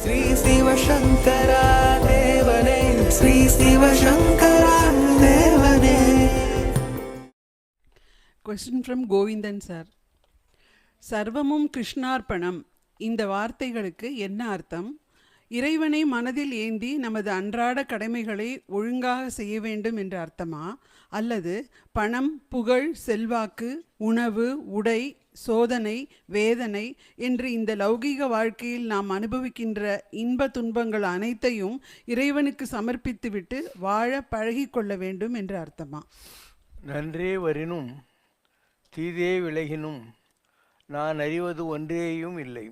ஸ்ரீ சிவசங்கரா தேவனே, ஸ்ரீ சிவசங்கரா தேவனே. Question from Govindan sir. சர்வமும் கிருஷ்ணார்ப்பணம் இந்த வார்த்தைகளுக்கு என்ன அர்த்தம்? இறைவனை மனதில் ஏந்தி நமது அன்றாட கடமைகளை ஒழுங்காக செய்ய வேண்டும் என்ற அர்த்தமா, அல்லது பணம், புகழ், செல்வாக்கு, உணவு, உடை, சோதனை, வேதனை என்று இந்த லௌகீக வாழ்க்கையில் நாம் அனுபவிக்கின்ற இன்ப துன்பங்கள் அனைத்தையும் இறைவனுக்கு சமர்ப்பித்துவிட்டு வாழ பழகிக்கொள்ள வேண்டும் என்ற அர்த்தமா? நன்றே வரினும் தீதே விலகினும் நான் அறிவது ஒன்றேயும் இல்லை.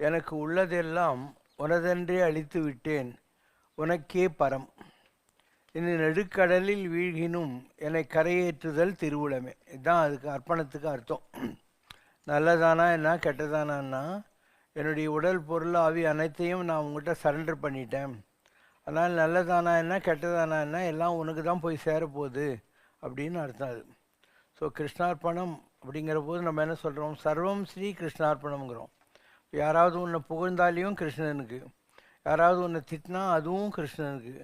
எனக்கு உள்ளதெல்லாம் உனதென்றே அழித்து விட்டேன், உனக்கே பரம். இந்த நடுக்கடலில் வீழ்கினும் என்னை கரையேற்றுதல் திருவுளமே. இதுதான் அதுக்கு அர்ப்பணத்துக்கு அர்த்தம். நல்லதானா என்ன, கெட்டதானா, என்னுடைய உடல், பொருள், ஆவி அனைத்தையும் நான் உங்கள்கிட்ட சரண்டர் பண்ணிட்டேன். அதனால் நல்லதானா என்ன, கெட்டதானா என்ன, எல்லாம் உனக்கு தான் போய் சேரப்போகுது அப்படின்னு அர்த்தம் அது. ஸோ கிருஷ்ணார்ப்பணம் அப்படிங்கிற போது நம்ம என்ன சொல்கிறோம்? சர்வம் ஸ்ரீ கிருஷ்ணார்ப்பணம்ங்கிறோம். யாராவது உன்னை புகழ்ந்தாலையும் கிருஷ்ணனுக்கு, யாராவது உன்னை திட்டினா அதுவும் கிருஷ்ணனுக்கு,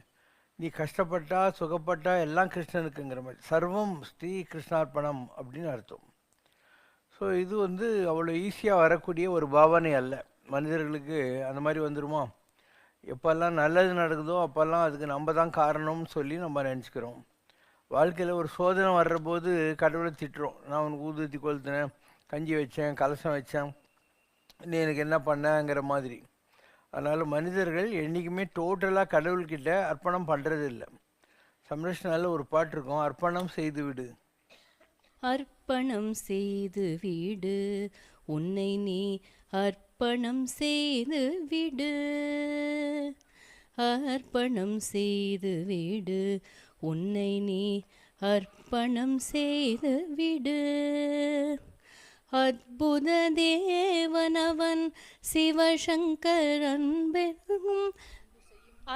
நீ கஷ்டப்பட்டா சுகப்பட்டா எல்லாம் கிருஷ்ணனுக்குங்கிற மாதிரி சர்வம் ஸ்ரீ கிருஷ்ணார்ப்பணம் அப்படின்னு அர்த்தம். ஸோ இது அவ்வளோ ஈஸியாக வரக்கூடிய ஒரு பாவனை அல்ல. மனிதர்களுக்கு அந்த மாதிரி வந்துடுமா? எப்போல்லாம் நல்லது நடக்குதோ அப்போல்லாம் அதுக்கு நம்ம தான் காரணம்னு சொல்லி நம்ம நினச்சிக்கிறோம். வாழ்க்கையில் ஒரு சோதனை வர்ற போது கடவுளை திட்டுறோம். நான் உனக்கு ஊதுவத்தி கொளுத்தினேன், கஞ்சி வச்சேன், கலசம் வச்சேன், நீ எனக்கு என்ன பண்ணங்கிற மாதிரி. அதனால் மனிதர்கள் என்றைக்குமே டோட்டலாக கடவுள்கிட்ட அர்ப்பணம் பண்ணுறது இல்லை. சம்ரஷ்ணாவில் ஒரு பாட்டு இருக்கும், அர்ப்பணம் செய்து விடு. அர்ப்பணம் செய்து விடு உன்னை நீ, அர்ப்பணம் செய்து விடு, அர்ப்பணம் செய்து விடு உன்னை நீ, அர்ப்பணம் செய்து விடு. அற்புத தேவனவன் சிவசங்கரன் பெரும்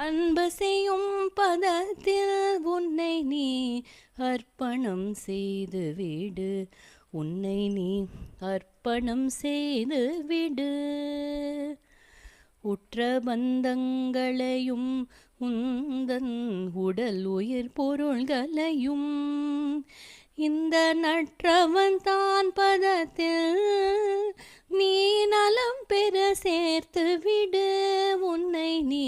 அன்பு செய்யும் பதத்தில் உன்னை நீ அர்ப்பணம் செய்து விடு, உன்னை நீ அர்ப்பணம் செய்து விடு. உற்ற பந்தங்களையும் உந்தன் உடல் உயிர் பொருள்களையும் இந்த நற்றவன் தான் பதத்தில் நீ நலம் பெற சேர்த்து விடு, உன்னை நீ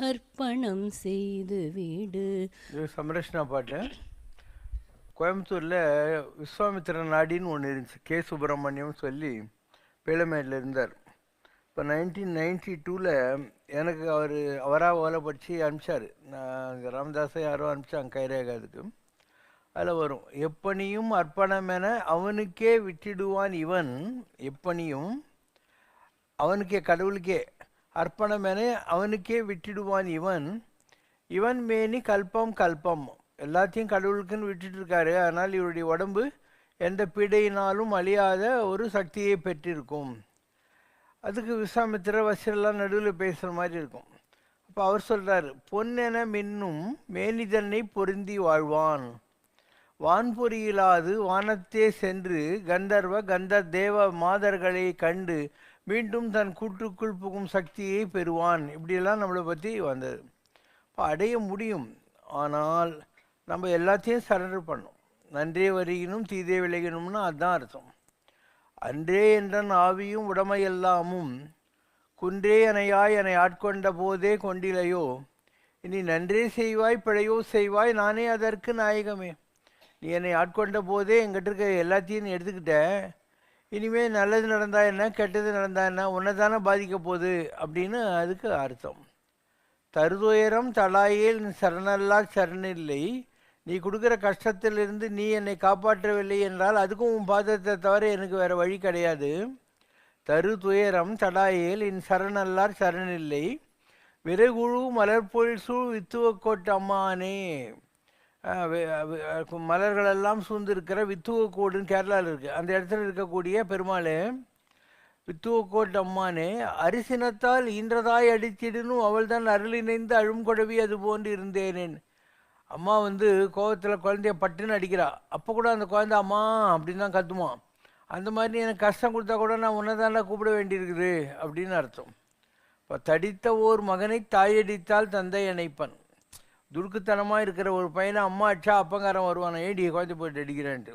அர்ப்பணம் செய்து விடு. சம்ரஷ்ணா பாட்டு கோயம்புத்தூரில் விஸ்வாமித்திர நாடின்னு ஒன்று இருந்துச்சு. கே சுப்பிரமணியம் சொல்லி பேளமேடில் இருந்தார். இப்போ 1992 எனக்கு அவராக ஓலை படித்து அனுப்பிச்சார். நான் ராமதாஸை யாரோ அனுப்பிச்சாங்க கைரேகா. அதுக்கு அதில் வரும், எப்பனியும் அர்ப்பணமென அவனுக்கே விட்டிடுவான் இவன், எப்பனியும் அவனுக்கே கடவுளுக்கே அர்ப்பணமென அவனுக்கே விட்டிடுவான் இவன், இவன் மேனி கல்பம் கல்பம். எல்லாத்தையும் கடவுளுக்குன்னு விட்டுட்டு இருக்காரு. அதனால் இவருடைய உடம்பு எந்த பீடையினாலும் அழியாத ஒரு சக்தியை பெற்றிருக்கும். அதுக்கு விஸ்வாமித்திர வசிரெல்லாம் நடுவில் பேசுகிற மாதிரி இருக்கும். அப்போ அவர் சொல்கிறார், பொன்னென மின்னும் மேனிதனை பொருந்தி வாழ்வான், வான்பொறியிலாது வானத்தே சென்று கந்தர்வ கந்த தேவ மாதர்களை கண்டு மீண்டும் தன் கூட்டுக்குள் புகும் சக்தியை பெறுவான். இப்படியெல்லாம் நம்மளை பற்றி வந்தது. இப்போ அடைய முடியும். ஆனால் நம்ம எல்லாத்தையும் சரண்டர் பண்ணோம். நன்றே வருகினும் தீதே விலகினும்னு அதுதான் அர்த்தம். அன்றே என்றன் ஆவியும் உடமையெல்லாமும் குன்றே எனையாய் என்னை ஆட்கொண்ட போதே கொண்டிலையோ, இனி நன்றே செய்வாய் பிழையோ செய்வாய் நானே அதற்கு நாயகமே. நீ என்னை ஆட்கொண்ட போதே எங்கிட்ட இருக்க எல்லாத்தையும் நீ எடுத்துக்கிட்ட, இனிமேல் நல்லது நடந்தா என்ன கெட்டது நடந்தா என்ன, உன்னை தானே பாதிக்க போகுது அப்படின்னு அதுக்கு அர்த்தம். தருதுயரம் தலாயேல் சரணல்லா சரணில்லை, நீ கொடுக்குற கஷ்டத்திலிருந்து நீ என்னை காப்பாற்றவில்லை என்றால் அதுக்கும் உன் பாதத்தை தவிர எனக்கு வேறு வழி கிடையாது. தரு துயரம் தடாயேல் என் சரணல்லார் சரணில்லை, விரைகுழு மலர்பொழில் சூழ் வித்துவக்கோட்டு அம்மானே. மலர்களெல்லாம் சூழ்ந்திருக்கிற வித்துவக்கோடுன்னு கேரளாவில் இருக்குது. அந்த இடத்துல இருக்கக்கூடிய பெருமாளே, வித்துவக்கோட்டு அம்மானே, அரிசினத்தால் ஈன்றதாய் அடித்திடனும் அவள் தான் அருளிணைந்து அழும் கொடவி அது போன்று இருந்தேனேன். அம்மா கோவத்தில் குழந்தைய பட்டுன்னு அடிக்கிறா. அப்போ கூட அந்த குழந்தை அம்மா அப்படின்னு தான் கத்துமா. அந்த மாதிரி எனக்கு கஷ்டம் கொடுத்தா கூட நான் உன்னை தானே கூப்பிட வேண்டியிருக்குது அப்படின்னு அர்த்தம். இப்போ தடித்த ஓர் மகனை தாயடித்தால் தந்தை அணைப்பன். துடுக்குத்தனமாக இருக்கிற ஒரு பையனை அம்மா அடிச்சா அப்பங்காரன் வருவான், ஏடி குழந்தை போயிட்டு அடிக்கிறேன்ட்டு.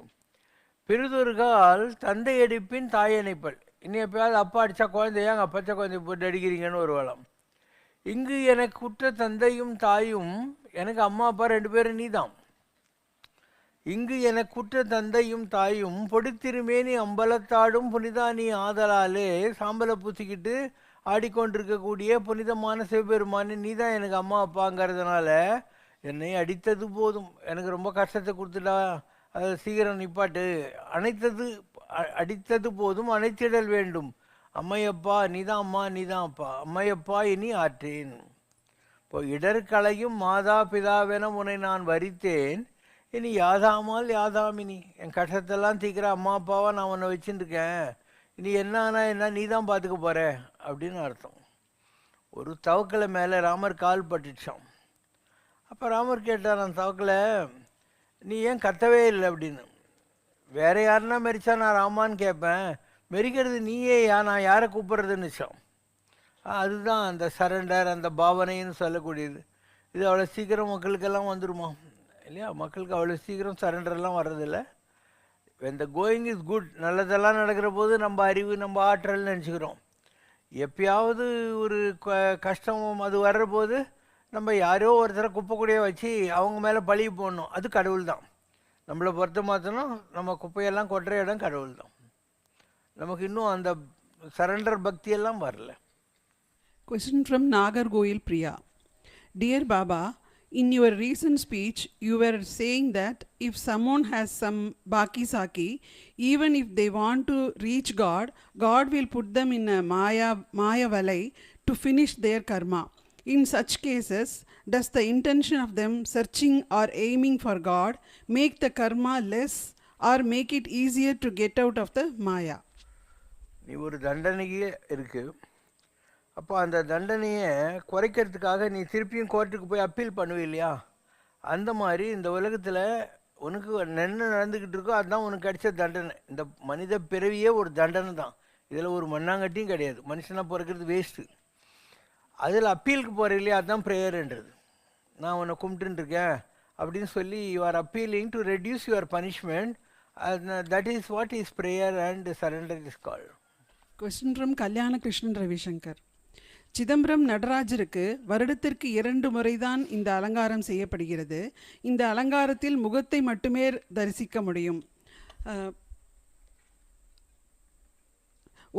பெரிதொரு கால் தந்தை அடிப்பின் தாய் அணைப்பல். இன்னும் எப்பயாவது அப்பா அடித்தா குழந்தையா அங்கே பச்சை குழந்தை போட்டு அடிக்கிறீங்கன்னு ஒரு வளம். இங்கு எனக்கு உற்ற தந்தையும் தாயும், எனக்கு அம்மா அப்பா 2 பேரும் நீ தான். இங்கு எனக்குற்ற தந்தையும் தாயும் பொடித்திருமேனி அம்பலத்தாடும் புனிதானி ஆதலாலே, சாம்பலை பூசிக்கிட்டு ஆடிக்கொண்டிருக்கக்கூடிய புனிதமான சிவபெருமானி நீ தான் எனக்கு அம்மா அப்பாங்கிறதுனால என்னை அடித்தது போதும், எனக்கு ரொம்ப கஷ்டத்தை கொடுத்துட்டா, அதை சீக்கிரம் நிப்பாட்டு, அடித்தது போதும் அணைத்திடல் வேண்டும். அம்மையப்பா நீதான் அம்மா நீதான் அப்பா, அம்மையப்பா இனி ஆற்றேன். இப்போ இடர்களையும் மாதா பிதாவென உன்னை நான் வரித்தேன், இனி யாதாமால் யாதாமினி, என் கஷ்டத்தெல்லாம் தீக்கிற அம்மா அப்பாவா நான் உன்னை வச்சுருக்கேன், இனி என்ன என்ன நீ தான் பார்த்துக்க போகிற அப்படின்னு அர்த்தம். ஒரு தவக்கலை மேலே ராமர் கால் பட்டுச்சான். அப்போ ராமர் கேட்டார் அந்த தவக்கலை, நீ ஏன் கத்தவே இல்லை அப்படின்னு. வேற யாருன்னா மெரிச்சா நான் ராமான்னு கேட்பேன், மெரிக்கிறது நீயே நான் யாரை கூப்பிட்றதுன்னுச்சான். அதுதான் அந்த சரண்டர், அந்த பாவனைன்னு சொல்லக்கூடியது. இது அவ்வளோ சீக்கிரம் மக்களுக்கெல்லாம் வந்துடுமா இல்லையா? மக்களுக்கு அவ்வளோ சீக்கிரம் சரண்டர்லாம் வர்றதில்லை. when the going is good, நல்லதெல்லாம் நடக்கிற போது நம்ம அறிவு நம்ம ஆற்றல்னு நினச்சிக்கிறோம். எப்பயாவது ஒரு கஷ்டம் அது வர்ற போது நம்ம யாரோ ஒருத்தரை குப்பைக்கூடையை வச்சு அவங்க மேலே பழி போடணும், அது கடவுள் தான். நம்மளை பொறுத்த மாற்றணும், நம்ம குப்பையெல்லாம் கொட்டுற இடம் கடவுள் தான். நமக்கு இன்னும் அந்த சரண்டர் பக்தியெல்லாம் வரல. Question from Nagargoil Priya. Dear Baba, in your recent speech, you were saying that if someone has some baki saki, even if they want to reach God, God will put them in a maya valai to finish their karma. In such cases, does the intention of them searching or aiming for God make the karma less or make it easier to get out of the maya? நீ ஒரு தண்டனையே இருக்குது, அப்போ அந்த தண்டனையை குறைக்கிறதுக்காக நீ திருப்பியும் கோர்ட்டுக்கு போய் அப்பீல் பண்ணுவே இல்லையா? அந்த மாதிரி இந்த உலகத்தில் உனக்கு என்ன நடந்துக்கிட்டு இருக்கோ அதுதான் உனக்கு கிடைச்ச தண்டனை. இந்த மனித பிறவியே ஒரு தண்டனை தான், இதில் ஒரு மண்ணாங்கட்டியும் கிடையாது. மனுஷனாக பிறக்கிறது வேஸ்ட்டு. அதில் அப்பீலுக்கு போகிற இல்லையா, அதுதான் ப்ரேயர்ன்றது. நான் உன்னை கும்பிட்டுருக்கேன் அப்படின்னு சொல்லி you are appealing to reduce your punishment. That is what is prayer and surrender is called. Question from Kalyana Krishnan Ravishankar. Chidambaram நடராஜருக்கு வருடத்திற்கு 2 முறைதான் இந்த அலங்காரம் செய்யப்படுகிறது. இந்த அலங்காரத்தில் முகத்தை மட்டுமே தரிசிக்க முடியும்.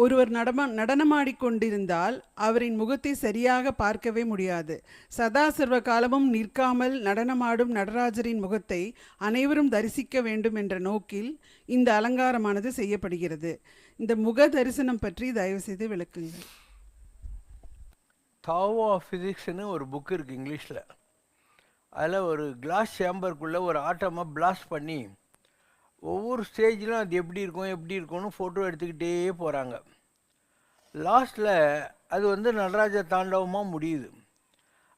ஒருவர் நடனமாடிக்கொண்டிருந்தால் அவரின் முகத்தை சரியாக பார்க்கவே முடியாது. சதா சர்வ காலமும் நிற்காமல் நடனமாடும் நடராஜரின் முகத்தை அனைவரும் தரிசிக்க வேண்டும் என்ற நோக்கில் இந்த அலங்காரமானது செய்யப்படுகிறது. இந்த முக தரிசனம் பற்றி தயவு செய்து விளக்குங்கள். தாவோ ஆஃப் ஃபிசிக்ஸ்னு ஒரு புக்கு இருக்குது இங்கிலீஷில். அதில் ஒரு கிளாஸ் சேம்பருக்குள்ளே ஒரு ஆட்டமாக பிளாஸ்ட் பண்ணி ஒவ்வொரு ஸ்டேஜிலும் அது எப்படி இருக்கும்னு ஃபோட்டோ எடுத்துக்கிட்டே போகிறாங்க. லாஸ்ட்டில் அது நடராஜ தாண்டவமாக முடியுது.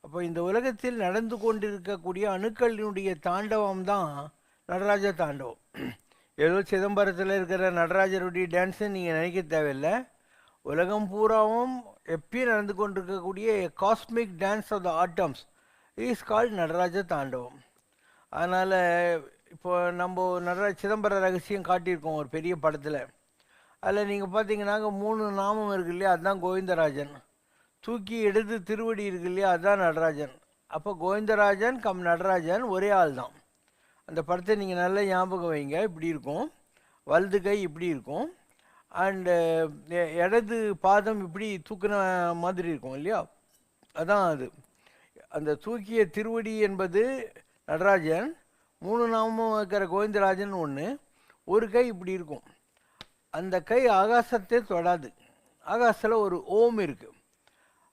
அப்போ இந்த உலகத்தில் நடந்து கொண்டிருக்கக்கூடிய அணுக்களினுடைய தாண்டவம் தான் நடராஜ தாண்டவம். ஏதோ சிதம்பரத்தில் இருக்கிற நடராஜருடைய டான்ஸுன்னு நீங்கள் நினைக்க தேவையில்லை. உலகம் பூராவும் எப்பயும் நடந்து கொண்டிருக்கக்கூடிய cosmic dance of the atoms is called Nataraja Tandavam. அதனால் இப்போ நம்ம சிதம்பர ரகசியம் காட்டியிருக்கோம் ஒரு பெரிய படத்தில். அதில் நீங்கள் பார்த்தீங்கன்னாக்க 3 நாமம் இருக்கு இல்லையா, அதுதான் கோவிந்தராஜன். தூக்கி எடுத்து திருவடி இருக்கு இல்லையா, அதுதான் நடராஜன். அப்போ கோவிந்தராஜன் கம் நடராஜன் ஒரே ஆள் தான். அந்த படத்தை நீங்கள் நல்லா ஞாபகம் வைங்க. இப்படி இருக்கும், வலது கை இப்படி இருக்கும், அண்டு இடது பாதம் இப்படி தூக்குன மாதிரி இருக்கும் இல்லையா, அதான் அது. அந்த தூக்கிய திருவடி என்பது நடராஜன், 3 நாமம் இருக்கிற கோவிந்தராஜன் ஒன்று. ஒரு கை இப்படி இருக்கும், அந்த கை ஆகாசத்தை தொடாது. ஆகாசத்தில் ஒரு ஓம் இருக்குது.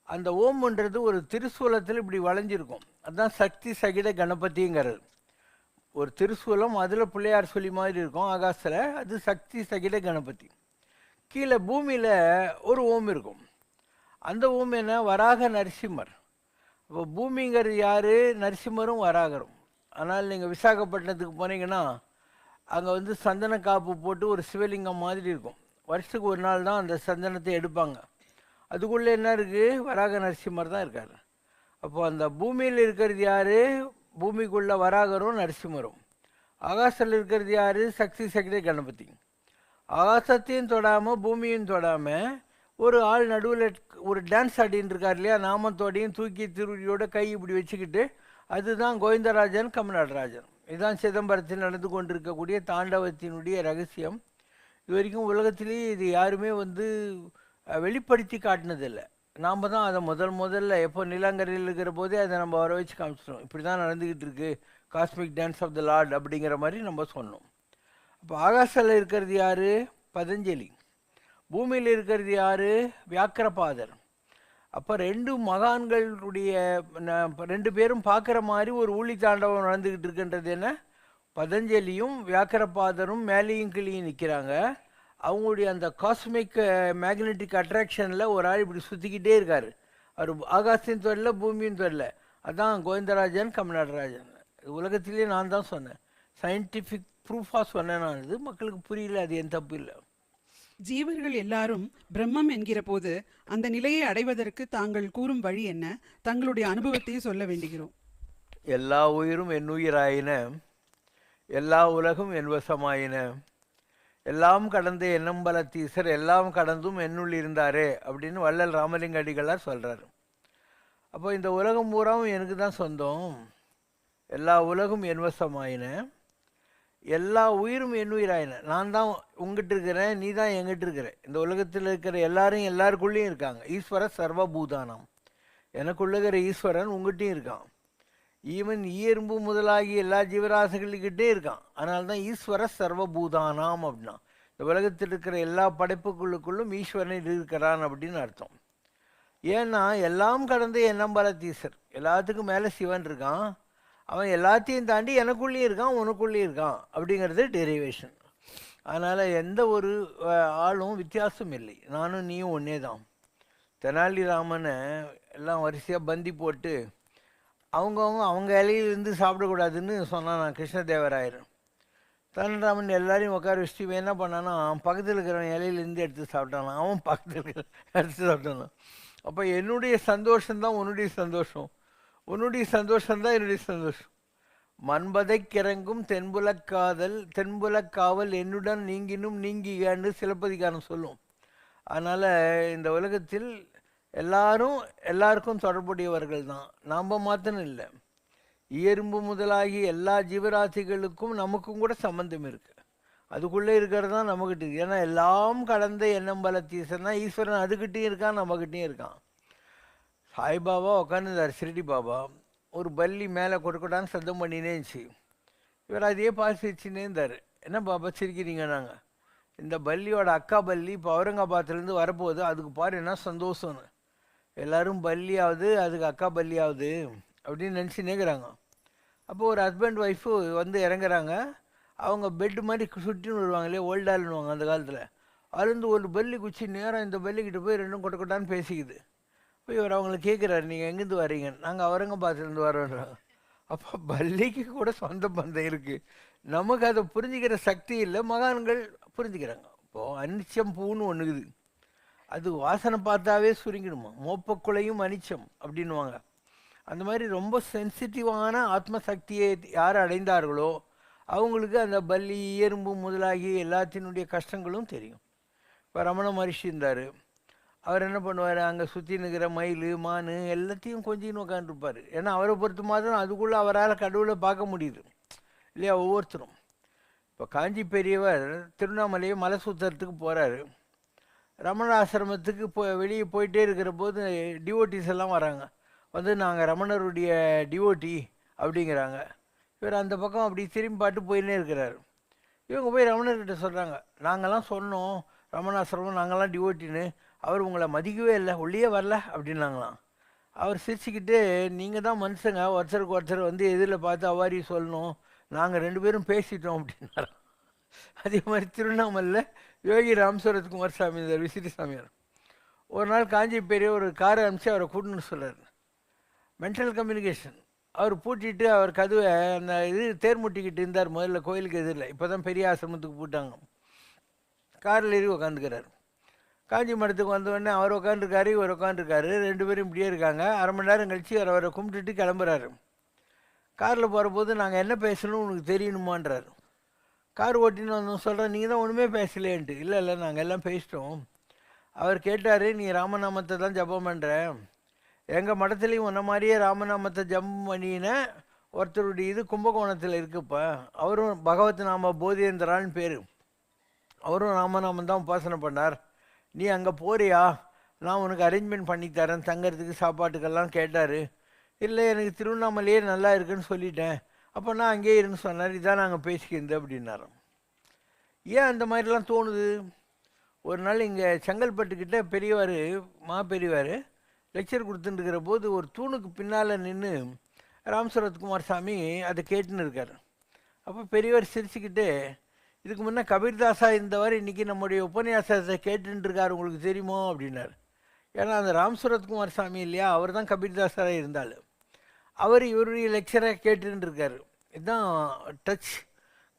அந்த ஓம்ன்றது ஒரு திருசூலத்தில் இப்படி வளைஞ்சிருக்கும், அதுதான் சக்தி சகித கணபதிங்கிறது. ஒரு திருசூலம் அதில் பிள்ளையார் சொல்லி மாதிரி இருக்கும் ஆகாசத்தில், அது சக்தி சகித கணபதி. கீழே பூமியில் ஒரு ஓம் இருக்கும், அந்த ஓம் என்ன, வராக நரசிம்மர். இப்போ பூமிங்கிறது யார், நரசிம்மரும் வராகரும். ஆனால் நீங்கள் விசாகப்பட்டினத்துக்கு போனீங்கன்னா அங்கே சந்தன காப்பு போட்டு ஒரு சிவலிங்கம் மாதிரி இருக்கும். வருஷத்துக்கு ஒரு நாள் தான் அந்த சந்தனத்தை எடுப்பாங்க. அதுக்குள்ளே என்ன இருக்குது? வராக நரசிம்மர் தான் இருக்கார். அப்போது அந்த பூமியில் இருக்கிறது யார்? பூமிக்குள்ளே வராகரும் நரசிம்மரும். ஆகாசத்தில் இருக்கிறது யார்? சக்தி சக்தி கணபதி. ஆகாசத்தையும் தொடாமல் பூமியும் தொடாமல் ஒரு ஆள் நடுவில் ஒரு டான்ஸ் ஆடின்னு இருக்கார் இல்லையா? நாமத்தோடையும் தூக்கி திருவிழியோட கை இப்படி வச்சுக்கிட்டு, அதுதான் கோவிந்தராஜன் கமநாடராஜன். இதுதான் சிதம்பரத்தில் நடந்து கொண்டிருக்கக்கூடிய தாண்டவத்தினுடைய ரகசியம். இது வரைக்கும் உலகத்திலேயே இது யாருமே வெளிப்படுத்தி காட்டினதில்லை. நாம் தான் அதை முதல்ல எப்போ நிலங்கரையில் இருக்கிற போதே அதை நம்ம வர வச்சு காமிச்சிட்டோம். இப்படி தான் நடந்துக்கிட்டு இருக்கு cosmic dance of the lord அப்படிங்கிற மாதிரி நம்ம சொன்னோம். அப்போ ஆகாசில் இருக்கிறது யார்? பதஞ்சலி. பூமியில் இருக்கிறது யார்? வியாக்கிரபாதர். அப்போ ரெண்டு மகான்களுடைய 2 பேரும் பார்க்குற மாதிரி ஒரு ஊழி தாண்டவம் நடந்துக்கிட்டு இருக்குன்றது என்ன? பதஞ்சலியும் வியாக்கிரபாதரும் மேலேயும் கிளியும் நிற்கிறாங்க. அவங்களுடைய அந்த காஸ்மிக் மேக்னெட்டிக் அட்ராக்ஷனில் ஒரு ஆள் இப்படி சுற்றிக்கிட்டே இருக்கார். அவர் ஆகாசத்தையும் தொடல பூமியும் தொடல. அதான் கோவிந்தராஜன் கமநாடராஜன். உலகத்திலே நான் தான் சொன்னேன், சயின்டிஃபிக் ப்ரூஃபாக சொன்னேன் நான். இது மக்களுக்கு புரியல, அது என் தப்பு இல்லை. ஜீவர்கள் எல்லாரும் பிரம்மம் என்கிற போது அந்த நிலையை அடைவதற்கு தாங்கள் கூறும் வழி என்ன? தங்களுடைய அனுபவத்தையே சொல்ல வேண்டுகிறோம். எல்லா உயிரும் என் உயிராயின, எல்லா உலகும் என் வசமாயின, எல்லாம் கடந்த எண்ணம்பல தீசர், எல்லாம் கடந்தும் என்னுள் இருந்தாரே அப்படின்னு வள்ளல் ராமலிங்க அடிகளார் சொல்கிறார். அப்போ இந்த உலகம் பூராவும் எனக்கு தான் சொந்தம், எல்லா உலகும் என் வசமாயின, எல்லா உயிரும் என் உயிராயின. நான் தான் உங்ககிட்ட இருக்கிறேன், நீ தான் எங்கிட்ட இருக்கிற. இந்த உலகத்தில் இருக்கிற எல்லாரும் எல்லாருக்குள்ளேயும் இருக்காங்க. ஈஸ்வர சர்வபூதானம், எனக்குள்ள இருக்கிற ஈஸ்வரன் உங்ககிட்டையும் இருக்கான். ஈவன் ஈயெறும்பு முதலாகி எல்லா ஜீவராசிகளுக்கிட்டே இருக்கான். அதனால தான் ஈஸ்வர சர்வபூதானாம் அப்படின்னா இந்த உலகத்தில் இருக்கிற எல்லா படைப்புகளுக்குள்ளும் ஈஸ்வரன் இருக்கிறான் அப்படின்னு அர்த்தம். ஏன்னா எல்லாம் கடந்த எண்ணம்பல தீசர், எல்லாத்துக்கும் மேலே சிவன் இருக்கான். அவன் எல்லாத்தையும் தாண்டி எனக்குள்ளேயும் இருக்கான், உனக்குள்ளேயும் இருக்கான் அப்படிங்கிறது டெரிவேஷன். அதனால் எந்த ஒரு ஆளும் வித்தியாசம் இல்லை, நானும் நீயும் ஒன்றே தான். தெனாலிராமனை எல்லாம் வரிசையாக பந்தி போட்டு அவங்க இலையிலேருந்து சாப்பிடக்கூடாதுன்னு சொன்னான் நான் கிருஷ்ணதேவராயர். தெனாலிராமன் எல்லாரையும் உட்கார வச்சுட்டு இவன் என்ன பண்ணானா, பக்கத்தில் இருக்கிறவன் இலையிலேருந்து எடுத்து சாப்பிட்டானா, அவன் பக்கத்தில் எடுத்து சாப்பிட்டானான். அப்போ என்னுடைய சந்தோஷம்தான் உன்னுடைய சந்தோஷம், உன்னுடைய சந்தோஷம்தான் என்னுடைய சந்தோஷம். மண்பதைக்கிறங்கும் தென்புலக்காவல் என்னுடன் நீங்கினும் நீங்கிகான்னு சிலப்பதிகாரம் சொல்லும். அதனால் இந்த உலகத்தில் எல்லாருக்கும் தொடர்புடையவர்கள் தான், நாம் மாத்திரம் இல்லை. இயற்பு முதலாகி எல்லா ஜீவராசிகளுக்கும் நமக்கும் கூட சம்பந்தம் இருக்குது. அதுக்குள்ளே இருக்கிறது தான் நம்மக்கிட்ட இருக்குது. ஏன்னா எல்லாம் கடந்த எண்ணம் பல தீசன்னா ஈஸ்வரன் அதுக்கிட்டையும் இருக்கான், நம்மக்கிட்டையும் இருக்கான். சாய்பாபா உட்காந்துருந்தார், ஷிரடி பாபா. ஒரு பல்லி மேலே கொடுக்கட்டான்னு சத்தம் பண்ணினே இருந்துச்சு. இவர் அதையே பார்த்து வச்சுன்னே இருந்தார். என்ன பாபா சிரிக்கிறீங்க? நாங்கள் இந்த பல்லியோட அக்கா பல்லி இப்போ அவுரங்காபாத்லேருந்து வரப்போகுது, அதுக்கு பாரு என்ன சந்தோஷம்னு. எல்லோரும் பல்லியாவது அதுக்கு அக்கா பல்லியாவது அப்படின்னு நினச்சினேங்கிறாங்க. அப்போது ஒரு ஹஸ்பண்ட் ஒய்ஃபு இறங்குறாங்க. அவங்க பெட்டு மாதிரி சுட்டின்னு வருவாங்களே, ஓல்டாலுன்னுவாங்க அந்த காலத்தில். அதுலேருந்து ஒரு பல்லி குச்சி நேரம் இந்த பல்லிக்கிட்ட போய் ரெண்டும் கொட்டான்னு பேசிக்குது. போய் இவர் அவங்கள கேட்குறாரு, நீங்கள் எங்கேருந்து வரீங்க? நாங்கள் அவுரங்காபாத்லேருந்து வரோன்றாங்க. அப்போ பல்லிக்கு கூட சொந்த பந்தம் இருக்குது. நமக்கு அதை புரிஞ்சுக்கிற சக்தி இல்லை, மகான்கள் புரிஞ்சுக்கிறாங்க. இப்போது அனிச்சம் பூன்னு ஒன்றுக்குது, அது வாசனை பார்த்தாவே சுருங்கிடுமா. மோப்பக்குலையும் அனிச்சம் அப்படின்வாங்க. அந்த மாதிரி ரொம்ப சென்சிட்டிவான ஆத்மசக்தியை யார் அடைந்தார்களோ அவங்களுக்கு அந்த பல்லி எறும்பு முதலாகி எல்லாத்தினுடைய கஷ்டங்களும் தெரியும். இப்போ ரமண மகரிஷி இருந்தார். அவர் என்ன பண்ணுவார், அங்கே சுற்றி நிற்கிற மயில் மான் எல்லாத்தையும் கொஞ்சின்னு உட்காந்துருப்பார். ஏன்னா அவரை பொறுத்த மாத்திரம் அதுக்குள்ளே அவரால் கடவுளை பார்க்க முடியுது இல்லையா, ஒவ்வொருத்தரும். இப்போ காஞ்சி பெரியவர் திருவண்ணாமலையை மலை சுற்றுறதுக்கு போகிறாரு. ரமண ஆசிரமத்துக்கு வெளியே போயிட்டே இருக்கிற போது டிவோட்டிஸ் எல்லாம் வராங்க. நாங்கள் ரமணருடைய டிவோட்டி அப்படிங்கிறாங்க. இவர் அந்த பக்கம் அப்படி திரும்பி பாட்டு போயின்னே இருக்கிறார். இவங்க போய் ரமணர்கிட்ட சொல்கிறாங்க, நாங்கள்லாம் சொன்னோம் ரமணாசிரமம் நாங்கள்லாம் டிவோட்டின்னு, அவர் உங்களை மதிக்கவே இல்லை, உள்ளே வரல அப்படின்னாங்களாம். அவர் சிரிச்சுக்கிட்டு, நீங்கள் தான் மனுஷங்க, ஒருத்தருக்கு ஒருத்தர் எதிரில் பார்த்து அவ்வாரி சொல்லணும், நாங்கள் 2 பேரும் பேசிட்டோம் அப்படின்னாராம். அதே மாதிரி திருவண்ணாமலையில் யோகி ராமசுவரத்குமார் சாமி இந்த விசிறி சாமியார் ஒரு நாள் காஞ்சி பெரிய ஒரு காரை அனுப்பிச்சு அவரை கூட்டணும்னு சொல்கிறார். Mental communication. அவர் பூட்டிட்டு அவர் கதவை அந்த தேர் முட்டிக்கிட்டு இருந்தார் முதல்ல கோயிலுக்கு எதிரில். இப்போ தான் பெரிய ஆசிரமத்துக்கு போட்டாங்க. காரில் ஏறி உக்காந்துக்கிறார். காஞ்சி மடத்துக்கு வந்தோடனே அவர் உட்காந்துருக்காரு, இவர் உட்காந்துருக்காரு, 2 பேரும் இப்படியே இருக்காங்க. அரை மணி நேரம் கழித்து அவரை கும்பிட்டுட்டு கிளம்புறாரு. காரில் போகிறபோது நாங்கள் என்ன பேசணும் உனக்கு தெரியணுமான்றார். கார் ஓட்டின்னு வந்தோம், சொல்கிறேன் நீங்கள் தான் ஒன்றுமே பேசலேன்ட்டு. இல்லை நாங்கள் எல்லாம் பேசிட்டோம். அவர் கேட்டார், நீ ராமநாமத்தை தான் ஜபம் பண்ணுற, எங்கள் மடத்துலேயும் உன்ன மாதிரியே ராமநாமத்தை ஜபம் பண்ணின ஒருத்தருடைய இது கும்பகோணத்தில் இருக்குப்பா, அவரும் பகவத் நாம போதேந்திரான்னு பேர், அவரும் ராமநாமம் தான் உபாசனை பண்ணார். நீ அங்கே போறியா, நான் உனக்கு அரேஞ்ச்மெண்ட் பண்ணித்தரேன் தங்கறதுக்கு சாப்பாட்டுக்கெல்லாம் கேட்டார். இல்லை எனக்கு திருவண்ணாமலையே நல்லா இருக்குன்னு சொல்லிட்டேன். அப்போ நான் அங்கேயே இருன்னு சொன்னார். இதான் நாங்கள் பேசிக்கிறது அப்படின்னாரோம். ஏன் அந்த மாதிரிலாம் தோணுது? ஒரு நாள் இங்கே செங்கல்பட்டுக்கிட்ட பெரியவர் பெரியவர் லெக்சர் கொடுத்துட்டுருக்கிற போது ஒரு தூணுக்கு பின்னால் நின்று ராம் சரத்குமார் சாமி அதை கேட்டுன்னு இருக்கார். அப்போ பெரியவர் சிரிச்சுக்கிட்டு, இதுக்கு முன்னே கபீர்தாஸா இருந்தவர் இன்றைக்கி நம்முடைய உபன்யாசத்தை கேட்டுருக்கார், உங்களுக்கு தெரியுமோ அப்படின்னார். ஏன்னா அந்த ராம் சரத்குமார் சாமி இல்லையா, அவர் தான் கபீர்தாஸாக இருந்தால் அவர் இவருடைய லெக்சரை கேட்டுருக்கார். இதுதான் டச்.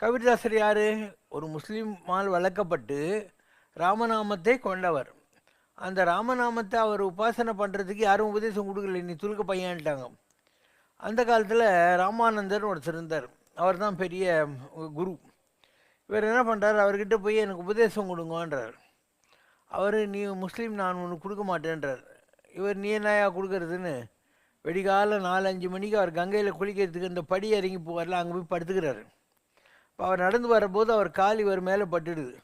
கபீர்தாசர் யார்? ஒரு முஸ்லீமால் வளர்க்கப்பட்டு ராமநாமத்தை கொண்டவர். அந்த ராமநாமத்தை அவர் உபாசனை பண்ணுறதுக்கு யாரும் உபதேசம் கொடுக்கல, நீ துலுக்க பையன்ட்டாங்க. அந்த காலத்தில் ராமானந்தர் ஒருத்தர் இருந்தார், அவர் தான் பெரிய குரு. இவர் என்ன பண்ணுறார், அவர்கிட்ட போய் எனக்கு உபதேசம் கொடுங்கன்றார். அவர் நீ முஸ்லீம், நான் உனக்கு கொடுக்க மாட்டேன்றார். இவர் நீ என்னையா கொடுக்கறதுன்னு வெடிகால 4-5 மணிக்கு அவர் கங்கையில் குளிக்கிறதுக்கு இந்த படி இறங்கி போவார்ல, அங்கே போய் படுத்துக்கிறாரு. இப்போ அவர் நடந்து வரும்போது அவர் கால் இவர் மேலே பட்டுடுது.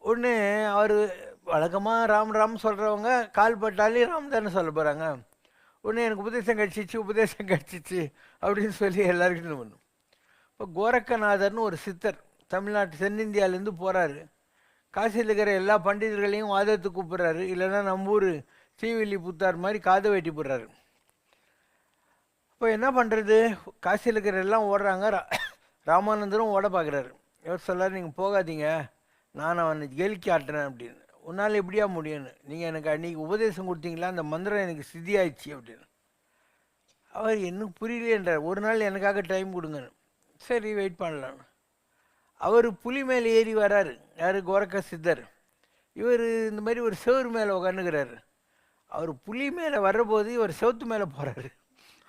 உடனே அவர் வழக்கமாக ராம் சொல்கிறவங்க கால் பட்டாலே ராம் தானே சொல்ல போகிறாங்க. உடனே எனக்கு உபதேசம் கிடச்சிச்சு அப்படின்னு சொல்லி எல்லாருக்கும் பண்ணும். இப்போ கோரக்கநாதர்னு ஒரு சித்தர் தமிழ்நாட்டு தென்னிந்தியாவிலேருந்து போகிறாரு. காசியில் இருக்கிற எல்லா பண்டிதர்களையும் வாதத்துக்கு கூப்பிட்றாரு. இல்லைன்னா நம்ம ஊர் ஸ்ரீவில்லி புத்தார் மாதிரி காதை வெட்டி போடுறாரு. இப்போ என்ன பண்ணுறது, காசியில் இருக்கிற எல்லாம் ஓடுறாங்க, ராமானந்தரும் ஓட பார்க்குறாரு. இவர் சொல்கிறார், நீங்கள் போகாதீங்க, நான் அவனை கேலிக்கு ஆட்டுறேன் அப்படின்னு. உன்னால் எப்படியா முடியும்னு, நீங்கள் எனக்கு அன்றைக்கி உபதேசம் கொடுத்தீங்களா, அந்த மந்திரம் எனக்கு சித்தி ஆயிடுச்சு அப்படின்னு. அவர் இன்னும் புரியலேன்றார். ஒரு நாள் எனக்காக டைம் கொடுங்கன்னு. சரி வெயிட் பண்ணலாம். அவர் புலி மேலே ஏறி வராரு, யார்? கோரக்க சித்தர். இவர் இந்த மாதிரி ஒரு செவரு மேலே உட்காந்துக்கிறாரு. அவர் புலி மேலே வர்றபோது இவர் செவத்து மேலே போகிறாரு.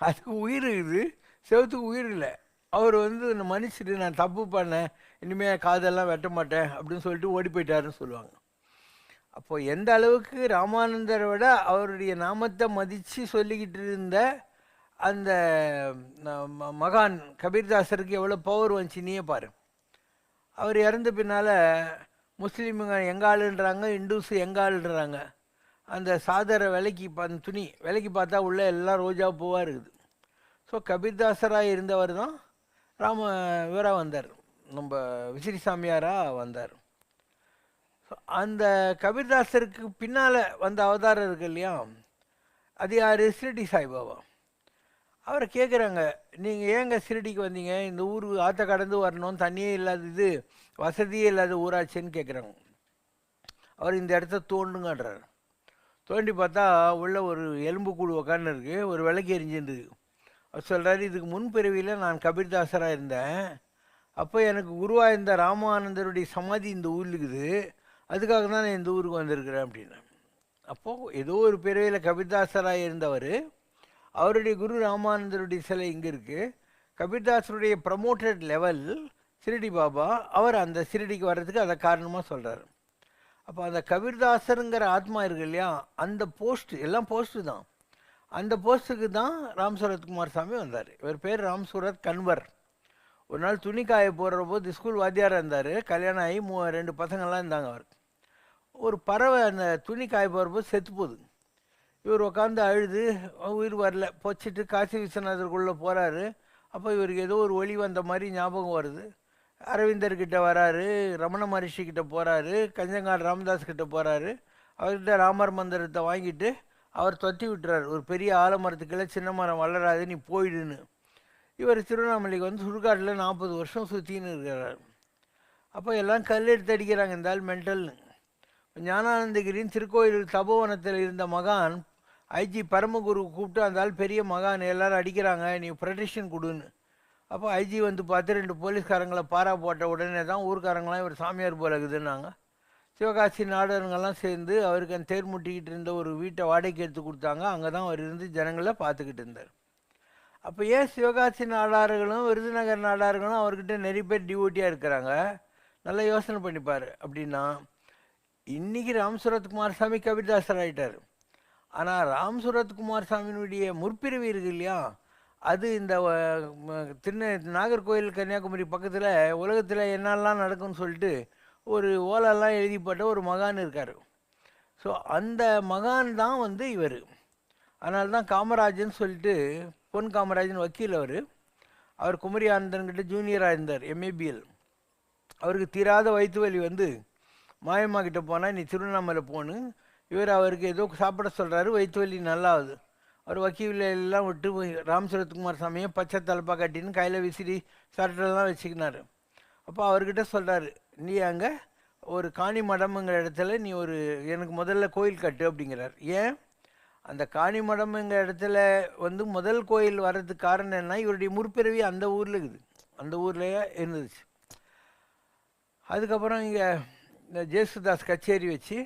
அதுக்கு உயிர் இருக்குது, செவத்துக்கு உயிர் இல்லை. அவர் இந்த மனுஷரு, நான் தப்பு பண்ணேன், இனிமேல் காதெல்லாம் வெட்ட மாட்டேன் அப்படின்னு சொல்லிட்டு ஓடி போயிட்டாருன்னு சொல்லுவாங்க. அப்போது எந்த அளவுக்கு ராமானந்தரை விட அவருடைய நாமத்தை மதித்து சொல்லிக்கிட்டு இருந்த அந்த மகான் கபீர்தாசருக்கு எவ்வளோ பவர் வந்துச்சு நீயே பாரு. அவர் இறந்த பின்னால் முஸ்லீமுங்க எங்கே ஆளுன்றாங்க, இந்துஸ் எங்கே ஆளுன்றாங்க. அந்த சாதரை அந்த துணி விலைக்கு பார்த்தா உள்ளே எல்லாம் ரோஜா பூவாக இருக்குது. ஸோ கபீர்தாசராக இருந்தவர் தான் இவராக வந்தார், நம்ம விசிறி சாமியாராக வந்தார். ஸோ அந்த கபீர்தாசருக்கு பின்னால் வந்த அவதாரம் இருக்கு இல்லையா, அது யார்? ஷிரடி சாய்பாபா. அவரை கேட்குறாங்க, நீங்கள் ஏங்க ஷிரடிக்கு வந்தீங்க, இந்த ஊர் ஆற்ற கடந்து வரணும், தண்ணியே இல்லாத இது வசதியே இல்லாத ஊராட்சின்னு கேட்குறாங்க. அவர் இந்த இடத்த தோண்டுங்கன்றார். தோண்டி பார்த்தா உள்ள ஒரு எலும்பு கூடு உக்கான்னு இருக்குது, ஒரு விளக்கு எரிஞ்சுருது. அவர் சொல்கிறாரு, இதுக்கு முன்பிறவியில் நான் கபீர்தாசராக இருந்தேன், அப்போ எனக்கு குருவாக இருந்த ராமானந்தருடைய சமாதி இந்த ஊரில் இருக்குது, அதுக்காக தான் நான் இந்த ஊருக்கு வந்திருக்கிறேன் அப்படின்னு. அப்போது ஏதோ ஒரு பிறவியில் கபீர்தாசராக இருந்தவர், அவருடைய குரு ராமானந்தருடைய சிலை இங்கே இருக்குது. கபீர்தாசருடைய ப்ரமோட்டட் லெவல் ஷிரடி பாபா, அவர் அந்த ஷிரடிக்கு வர்றதுக்கு அதை காரணமாக சொல்கிறார். அப்போ அந்த கபீர்தாசருங்கிற ஆத்மா இருக்கு இல்லையா, அந்த போஸ்ட்டு எல்லாம் போஸ்ட்டு தான், அந்த போஸ்ட்டுக்கு தான் ராம் சரத்குமார் சாமி வந்தார். இவர் பேர் ராம் சூரத் கன்வர். ஒரு நாள் துணி காய போடுற போது ஸ்கூல் வாத்தியாராக இருந்தார், கல்யாணம் ஆகி 2 பசங்கள்லாம் இருந்தாங்க. அவருக்கு ஒரு பறவை அந்த துணி காய போகிற போது செத்து போகுது. இவர் உட்காந்து அழுது உயிர் வரல, பொச்சிட்டு காசி விஸ்வநாதருக்குள்ளே போகிறாரு. அப்போ இவருக்கு ஏதோ ஒரு ஒளி வந்த மாதிரி ஞாபகம் வருது. அரவிந்தர்கிட்ட வராரு, ரமண மகரிஷிக்கிட்ட போகிறாரு, கஞ்சங்கால் ராமதாஸ் கிட்ட போகிறாரு. அவர்கிட்ட ராமர் மந்திரத்தை வாங்கிட்டு அவர் தொத்தி விட்டுறாரு, ஒரு பெரிய ஆலமரத்துக்குள்ள சின்ன மரம் வளராது, நீ போயிடுன்னு. இவர் திருவண்ணாமலைக்கு சுடுகாட்டில் 40 வருஷம் சுற்றின்னு இருக்கிறார். அப்போ எல்லாம் கல் எடுத்து அடிக்கிறாங்க, இந்த ஆள் மென்டல்னு. ஞானானந்தகிரியின் திருக்கோயில் தபோவனத்தில் இருந்த மகான் ஐஜி பரமகுரு கூப்பிட்டு, அந்த ஆள் பெரிய மகான், எல்லோரும் அடிக்கிறாங்க, நீ ப்ரொடெக்ஷன் கொடுன்னு. அப்போ ஐஜி பார்த்து 2 போலீஸ்காரங்களை பாரா போட்ட உடனே தான் ஊர்க்காரங்களாம் இவர் சாமியார் போல இருக்குதுன்னாங்க. சிவகாசி நாடகங்கள்லாம் சேர்ந்து அவருக்கு அந்த தேர் முட்டிக்கிட்டு இருந்த ஒரு வீட்டை வாடகைக்கு எடுத்து கொடுத்தாங்க. அங்கே தான் அவர் இருந்து ஜனங்களை பார்த்துக்கிட்டு இருந்தார். அப்போ ஏன் சிவகாசி நாடார்களும் விருதுநகர் நாடார்களும் அவர்கிட்ட நிறைய பேர் டிவோட்டியாக இருக்கிறாங்க? நல்லா யோசனை பண்ணிப்பார். அப்படின்னா இன்றைக்கி ராம் சூரத்குமார் சாமி கபீர்தாசர் ஆகிட்டார். ஆனால் ராம் சூரத்குமார் சாமியினுடைய முற்பிறவி இருக்கு இல்லையா, அது இந்த நாகர்கோவில் கன்னியாகுமரி பக்கத்தில் உலகத்தில் என்னெல்லாம் நடக்கும்னு சொல்லிட்டு ஒரு ஓலெல்லாம் எழுதி போட்ட ஒரு மகான் இருக்கார். ஸோ அந்த மகான் தான் வந்து இவர். அதனால தான் காமராஜன் சொல்லிட்டு, பொன் காமராஜன் வக்கீல் அவர் குமரி ஆனந்தன்கிட்ட ஜூனியராக இருந்தார், எம்ஏபிஎல். அவருக்கு தீராத வயிற்று வலி வந்து மாயம்மா கிட்ட போனால் நீ திருவண்ணாமலை போன்னு அவருக்கு ஏதோ சாப்பிட சொல்கிறாரு. வயிற்று வலி நல்லாகுது. அவர் வக்கீல் எல்லாம் விட்டு ராம் சூரத்குமார் சாமியை பச்சை தலைப்பாக கட்டின்னு கையில் விசிறி சட்டெல்லாம் வச்சுக்கினார். அப்போ அவர்கிட்ட சொல்கிறாரு, நீ அங்கே ஒரு காணி மடம்ங்கிற இடத்துல நீ எனக்கு முதல்ல கோயில் கட்டு அப்படிங்கிறார். ஏன் அந்த காணி மடம்ங்கிற இடத்துல வந்து முதல் கோயில் வர்றதுக்கு காரணம் என்ன, இவருடைய முற்பிறவி அந்த ஊரில் இருக்குது, அந்த ஊர்லேயே இருந்துச்சு. அதுக்கப்புறம் இங்கே இந்த ஜேசுதாஸ் கச்சேரி வச்சு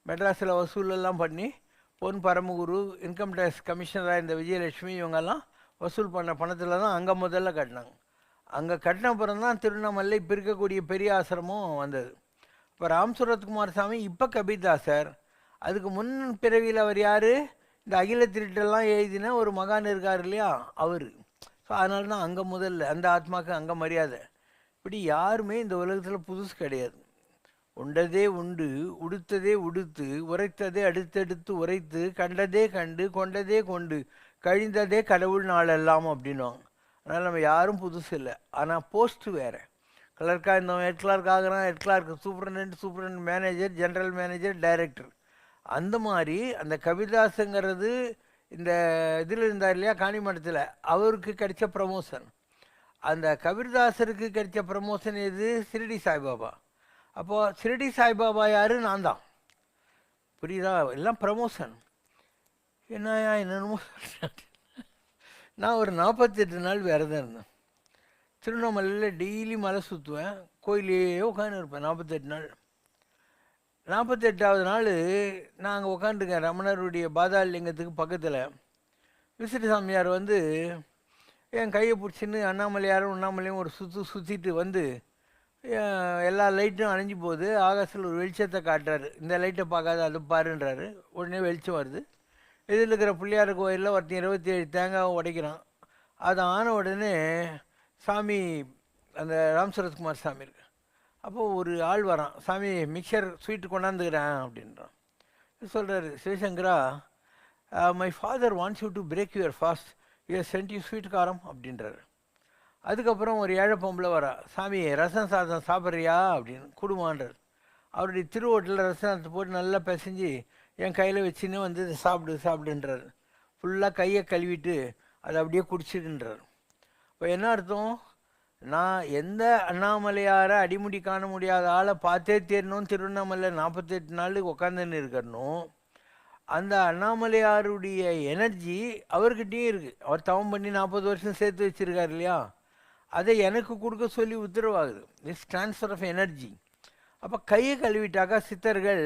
மெட்ராஸில் வசூலெல்லாம் பண்ணி பொன் பரமகுரு, இன்கம் டேக்ஸ் கமிஷனராக இந்த விஜயலட்சுமி இவங்கெல்லாம் வசூல் பண்ண பணத்தில் தான் அங்கே முதல்ல கட்டினாங்க. அங்கே கட்டின அப்புறம் தான் திருவண்ணாமலை இப்போ இருக்கக்கூடிய பெரிய ஆசிரமம் வந்தது. இப்போ ராம் சூரத்குமார் சாமி இப்போ கபீர்தாசர். அதுக்கு முன் பிறவியில் அவர் யார், இந்த அகில திருட்டெல்லாம் எழுதின ஒரு மகான் இருக்கார் இல்லையா, அவர். ஸோ அதனால தான் அங்கே முதல்ல அந்த ஆத்மாவுக்கு அங்கே மரியாதை. இப்படி யாருமே இந்த உலகத்தில் புதுசு கிடையாது. உண்டதே உண்டு, உடுத்ததே உடுத்து, உரைத்ததே அடுத்தடுத்து உரைத்து, கண்டதே கண்டு, கொண்டதே கொண்டு, கழிந்ததே கடவுள் நாளெல்லாம் அப்படின்வாங்க. அதனால் நம்ம யாரும் புதுசு இல்லை. ஆனால் போஸ்ட்டு வேறு. கிளர்க்காக இருந்தவன் ஹெட் கிளார்க் ஆகிறான், head clerk superintendent manager, general manager, director. அந்த மாதிரி அந்த கபீர்தாஸுங்கிறது இந்த இதில் இருந்தார் இல்லையா காணிமடத்தில், அவருக்கு கிடைச்ச ப்ரமோஷன். அந்த கபீர்தாசருக்கு கிடைச்ச ப்ரமோஷன் எது, ஷிரடி சாய்பாபா. அப்போது ஷிரடி சாய்பாபா யார், நான் தான். புரியுதா, எல்லாம் ப்ரமோஷன். என்னென்னமோ நான் ஒரு 48 நாள் விரதம் இருந்தேன். திருவண்ணாமலையில் டெய்லி மலை சுற்றுவேன், கோயிலே உட்காந்து இருப்பேன் 48 நாள். 48வது நாள் நான் அங்கே உட்காந்துருக்கேன் ரமணருடைய பாதாள லிங்கத்துக்கு பக்கத்தில். விசிறி சாமியார் வந்து என் கையை பிடிச்சின்னு அண்ணாமலையாரும் உண்ணாமலையும் ஒரு சுற்றிட்டு வந்து எல்லா லைட்டும் அணைஞ்சி போகுது. ஆகாசில் ஒரு வெளிச்சத்தை காட்டுறாரு. இந்த லைட்டை பார்க்காத அது பாருன்றாரு. உடனே வெளிச்சம் வருது. இதில் இருக்கிற பிள்ளையார் கோயிலில் ஒருத்தன் 27 தேங்காவை உடைக்கிறான். அது ஆன உடனே சாமி, அந்த ராம் சூரத்குமார் சாமி இருக்கு. அப்போது ஒரு ஆள் வரான், சாமி மிக்சர் ஸ்வீட்டு கொண்டாந்துக்கிறேன் அப்படின்றான். சொல்கிறாரு, சிவசங்கரா, my father wants you to break your fast, you sent you sweet காரம் அப்படின்றாரு. அதுக்கப்புறம் ஒரு ஏழை பொம்பளை வரா, சாமி ரசம் சாதம் சாப்பிட்றியா அப்படின்னு குடுமான்றார். அவருடைய திருவோட்டில் ரசத்தை போட்டு நல்லா பிசைஞ்சு என் கையில் வச்சுன்னு வந்து சாப்பிடுன்றார். ஃபுல்லாக கையை கழுவிட்டு அதை அப்படியே குடிச்சிடுன்றார். இப்போ என்ன அர்த்தம், நான் எந்த அண்ணாமலையாரை அடிமுடி காண முடியாத ஆளை பார்த்தே தேரணும், திருவண்ணாமலை 48 நாள் உட்காந்துன்னு இருக்கணும். அந்த அண்ணாமலையாருடைய எனர்ஜி அவர்கிட்டையும் இருக்குது. அவர் தவம் பண்ணி 40 வருஷம் சேர்த்து வச்சுருக்கார் இல்லையா, அதை எனக்கு கொடுக்க சொல்லி உத்தரவாகுது. This transfer of energy. அப்போ கையை கழுவிட்டாக்கா சித்தர்கள்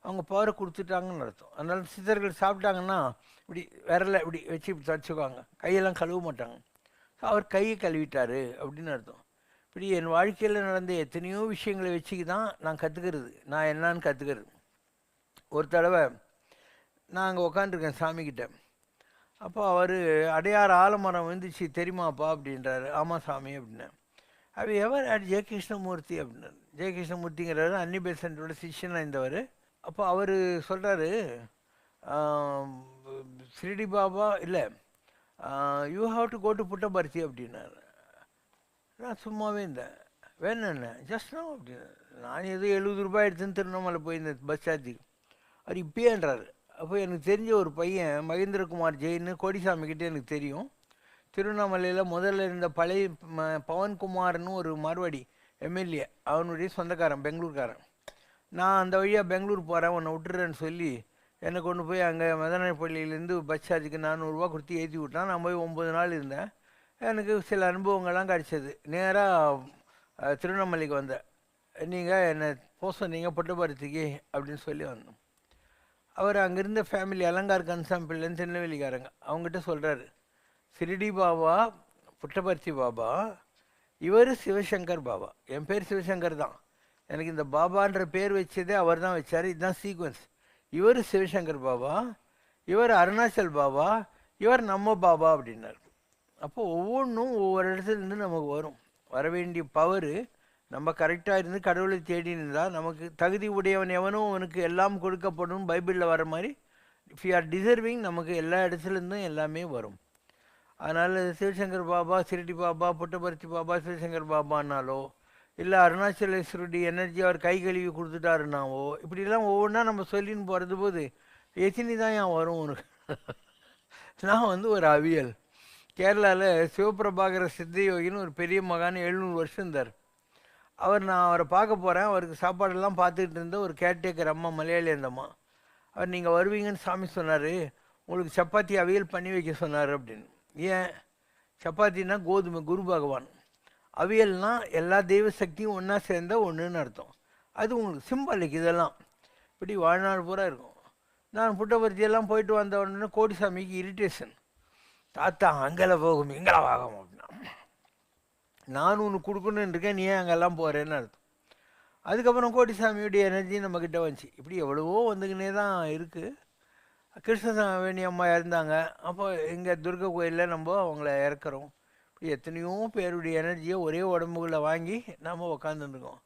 அவங்க பவரை கொடுத்துட்டாங்கன்னு அர்த்தம். அதனால சித்தர்கள் சாப்பிட்டாங்கன்னா இப்படி விரலை இப்படி வச்சு இப்படி தச்சுக்குவாங்க, கையெல்லாம் கழுவ மாட்டாங்க. ஸோ அவர் கையை கழுவிட்டார் அப்படின்னு அர்த்தம். இப்படி என் வாழ்க்கையில் நடந்த எத்தனையோ விஷயங்களை வச்சுக்கு தான் நான் கற்றுக்கிறது, நான் என்னான்னு கற்றுக்கிறது. ஒரு தடவை நான் அங்கே உக்காந்துருக்கேன் சாமிக்கிட்ட. அப்போ அவர் அடையாறு ஆலமரம் வந்துச்சு தெரியுமாப்பா அப்படின்றாரு. ஆமாம் சாமி அப்படின்னேன். அது எவர் ஜெயகிருஷ்ணமூர்த்தி அப்படின்னாரு. ஜெயகிருஷ்ணமூர்த்திங்கிறவர் அன்னி பெசன்ட்டோட சிஷ்யனாக இருந்தவர். அப்போ அவர் சொல்கிறாரு, ஷிரடி பாபா இல்லை, you have to go to Puttaparthi அப்படின்னாரு. நான் சும்மாவே இருந்தேன். வேணும் என்ன ஜஸ்ட் நோ அப்படின்னு. நான் ஏதோ 70 ரூபாய் எடுத்துன்னு திருவண்ணாமலை போயிருந்தேன் பஸ் சார்ஜுக்கு. அவர் இப்பேன்றாரு. அப்போ எனக்கு தெரிஞ்ச ஒரு பையன் மகேந்திரகுமார் ஜெயின்னு கோடிசாமிக்கிட்டே எனக்கு தெரியும். திருவண்ணாமலையில் முதல்ல இருந்த பழைய பவன்குமார்னு ஒரு மார்வாடி எம்எல்ஏ, அவனுடைய சொந்தக்காரன், பெங்களூர்காரன். நான் அந்த வழியாக பெங்களூர் போகிறேன், உன்னை விட்டுறேன்னு சொல்லி என்னை கொண்டு போய் அங்கே மதனப்பள்ளியிலேருந்து பஸ் சார்ஜுக்கு 400 ரூபா கொடுத்து ஏற்றி விட்டான். நான் போய் 9 நாள் இருந்தேன். எனக்கு சில அனுபவங்கள்லாம் கிடச்சிது. நேராக திருவண்ணாமலைக்கு வந்தேன். நீங்கள் என்னை போக சொன்னீங்க புட்டபர்த்திக்கு அப்படின்னு சொல்லி வந்தோம். அவர் அங்கேருந்த ஃபேமிலி அலங்கார் கன்சாம்பிள்னு திருநெல்வேலிக்காரங்க, அவங்ககிட்ட சொல்கிறாரு, சிரிடி பாபா புட்டபர்த்தி பாபா, இவர் சிவசங்கர் பாபா. என் பேர் சிவசங்கர் தான், எனக்கு இந்த பாபான்ற பேர் வச்சதே அவர் தான் வச்சார், இதுதான் சீக்வன்ஸ். இவர் சிவசங்கர் பாபா, இவர் அருணாச்சல் பாபா, இவர் நம்ம பாபா அப்படின்னார். அப்போ ஒவ்வொன்றும் ஒவ்வொரு இடத்துலேருந்து நமக்கு வரும். வர வேண்டிய பவரு நம்ம கரெக்டாக இருந்து கடவுளை தேடி இருந்தால் நமக்கு தகுதி உடையவன் எவனும் அவனுக்கு எல்லாம் கொடுக்கப்படும் பைபிளில் வர மாதிரி இஃப் யூ ஆர் டிசர்விங் நமக்கு எல்லா இடத்துலேருந்தும் எல்லாமே வரும். அதனால் சிவசங்கர் பாபா, சிரிடி பாபா, புட்டபர்த்தி பாபா, சிவசங்கர் பாபான்னாலோ இல்லை அருணாச்சலேஸ்வருடைய எனர்ஜி அவர் கை கழுவி கொடுத்துட்டாருனாவோ இப்படிலாம் ஒவ்வொன்றா நம்ம சொல்லின்னு போகிறது போது எத்தனி தான் ஏன் வரும் உனக்கு. நான் ஒரு அவியல் கேரளாவில் சிவபிரபாகர சித்த யோகின்னு ஒரு பெரிய மகான் 700 வருஷம் இருந்தார். நான் அவரை பார்க்க போகிறேன், அவருக்கு சாப்பாடெல்லாம் பார்த்துக்கிட்டு இருந்த ஒரு கேர்டேக்கர் அம்மா, மலையாளி அந்தம்மா. அவர் நீங்கள் வருவீங்கன்னு சாமி சொன்னார், உங்களுக்கு சப்பாத்தி அவியல் பண்ணி வைக்க சொன்னார் அப்படின்னு. ஏன்? சப்பாத்தின்னா கோதுமை, குரு பகவான். அவியல்னால் எல்லா தெய்வ சக்தியும் ஒன்றா சேர்ந்த ஒன்றுன்னு அர்த்தம். அது உங்களுக்கு சிம்பாலிக். இதெல்லாம் இப்படி வாழ்நாள் பூரா இருக்கும். நான் புட்டபர்த்தியெல்லாம் போயிட்டு வந்த உடனே கோடிசாமிக்கு இரிட்டேஷன், தாத்தா அங்கே போகும் இங்கே வாகும் அப்படின்னா, நான் ஒன்று கொடுக்கணுன்னு இருக்கேன், நீ ஏன் அங்கெல்லாம் போகிறேன்னு அர்த்தம். அதுக்கப்புறம் கோடிசாமியுடைய எனர்ஜி நம்மக்கிட்ட வந்துச்சு. இப்படி எவ்வளவோ வந்துக்கினே தான் இருக்குது. கிருஷ்ணசாமி அம்மா இறந்தாங்க, அப்போ எங்கள் துர்கை கோயிலில் நம்ம அவங்கள இறக்குறோம். இப்படி எத்தனையோ பேருடைய எனர்ஜியை ஒரே உடம்புகளை வாங்கி நாம் உக்காந்துருக்கோம்.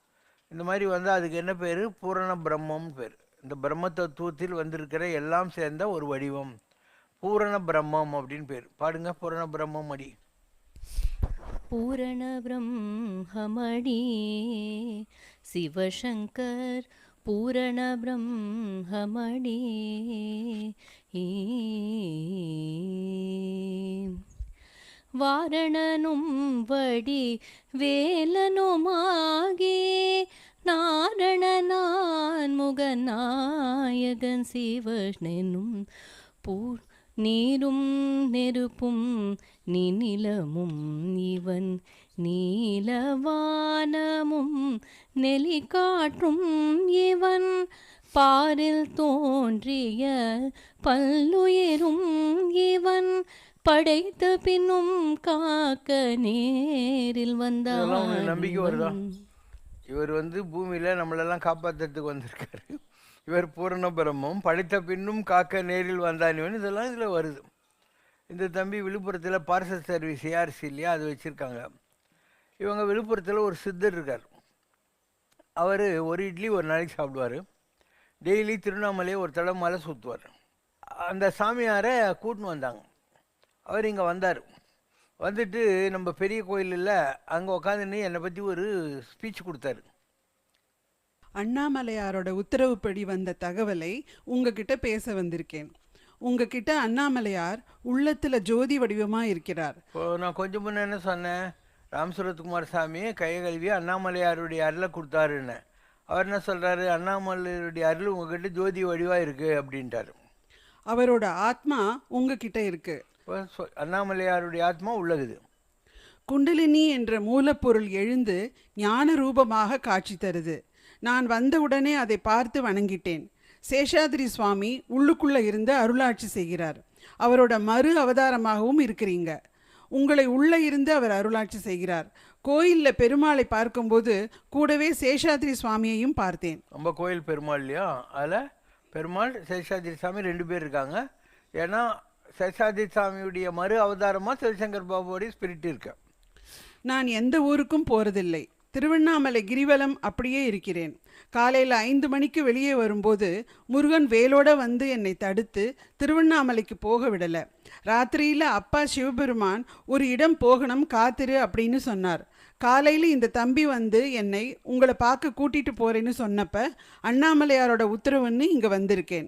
இந்த மாதிரி வந்தால் அதுக்கு என்ன பேர்? பூரண பிரம்மம்னு பேர். இந்த பிரம்ம தத்துவத்தில் வந்திருக்கிற எல்லாம் சேர்ந்த ஒரு வடிவம் பூரண பிரம்மம் அப்படின்னு பேர். பாடுங்க, பூரண பிரம்மம் அடி. பூரண பிரம்மமடி சிவசங்கர் பூரண பிரம்மமடி வாரணனும் வடி வேலனுமாகி நாரணனான் முகநாயகன் சிவனெனும் நீரும் நெருப்பும் நிலமும் இவன் நீலவானமும் நெலிக்காற்றும் இவன் பாரில் தோன்றிய பல்லுயிரும் இவன் படைத்த பின்னும் காக்க நேரில் வந்தான். நம்பிக்கை வருதா? இவர் பூமியில் நம்மளெல்லாம் காப்பாற்றுறதுக்கு வந்திருக்காரு. இவர் பூரண பிரம்மம், படைத்த பின்னும் காக்க நேரில் வந்தான் இவன். இதெல்லாம் இதில் வருது. இந்த தம்பி விழுப்புரத்தில் பார்சல் சர்வீஸ் ஏஆர்சி இல்லையா, அது வச்சுருக்காங்க. இவங்க விழுப்புரத்தில் ஒரு சித்தர் இருக்கார். அவர் ஒரு இட்லி ஒரு நாளைக்கு சாப்பிடுவார். டெய்லி திருவண்ணாமலையை ஒரு தடவை மலை சுற்றுவார். அந்த சாமியாரை கூட்டின்னு வந்தாங்க. அவர் இங்கே வந்தார். வந்துட்டு நம்ம பெரிய கோயிலில் அங்கே உட்காந்துன்னு என்னை பற்றி ஒரு ஸ்பீச் கொடுத்தாரு. அண்ணாமலையாரோட உத்தரவுப்படி வந்த தகவலை உங்ககிட்ட பேச வந்திருக்கேன். உங்ககிட்ட அண்ணாமலையார் உள்ளத்தில் ஜோதி வடிவமாக இருக்கிறார். இப்போ நான் கொஞ்சம் முன்னே என்ன சொன்னேன்? ராமசுரத்குமார் சாமி கையை கழுவி அண்ணாமலையாருடைய அருளை கொடுத்தாருன்னு. அவர் என்ன சொல்கிறாரு? அண்ணாமலையாருடைய அருள் உங்ககிட்ட ஜோதி வடிவாக இருக்குது அப்படின்ட்டார். அவரோட ஆத்மா உங்ககிட்ட இருக்கு. அண்ணாமலையாருடைய ஆத்மா உள்ளகுது. குண்டலினி என்ற மூலப்பொருள் எழுந்து ஞான ரூபமாக காட்சி தருது. நான் வந்தவுடனே அதை பார்த்து வணங்கிட்டேன். சேஷாதிரி சுவாமி உள்ளுக்குள்ளே இருந்து அருளாட்சி செய்கிறார். அவரோட மறு அவதாரமாகவும் இருக்கிறீங்க. உங்களை உள்ளே இருந்து அவர் அருளாட்சி செய்கிறார். கோயிலில் பெருமாளை பார்க்கும்போது கூடவே சேஷாதிரி சுவாமியையும் பார்த்தேன். நம்ம கோயில் பெருமாள் இல்லையா, அதில் பெருமாள் சேஷாதிரி சாமி 2 பேர் இருக்காங்க. ஏன்னா சேஷாதிரி சாமியுடைய மறு அவதாரமாக சிவசங்கர் பாபாவுடைய ஸ்பிரிட் இருக்கு. நான் எந்த ஊருக்கும் போகிறதில்லை. திருவண்ணாமலை கிரிவலம் அப்படியே இருக்கிறேன். காலையில் 5 மணிக்கு வெளியே வரும்போது முருகன் வேலோட வந்து என்னை தடுத்து திருவண்ணாமலைக்கு போக விடலை. ராத்திரியில் அப்பா சிவபெருமான் ஒரு இடம் போகணும் காத்திரு அப்படின்னு சொன்னார். காலையில் இந்த தம்பி வந்து என்னை உங்களை பார்க்க கூட்டிகிட்டு போகிறேன்னு சொன்னப்போ அண்ணாமலையாரோட உத்தரவுன்னு இங்கே வந்திருக்கேன்.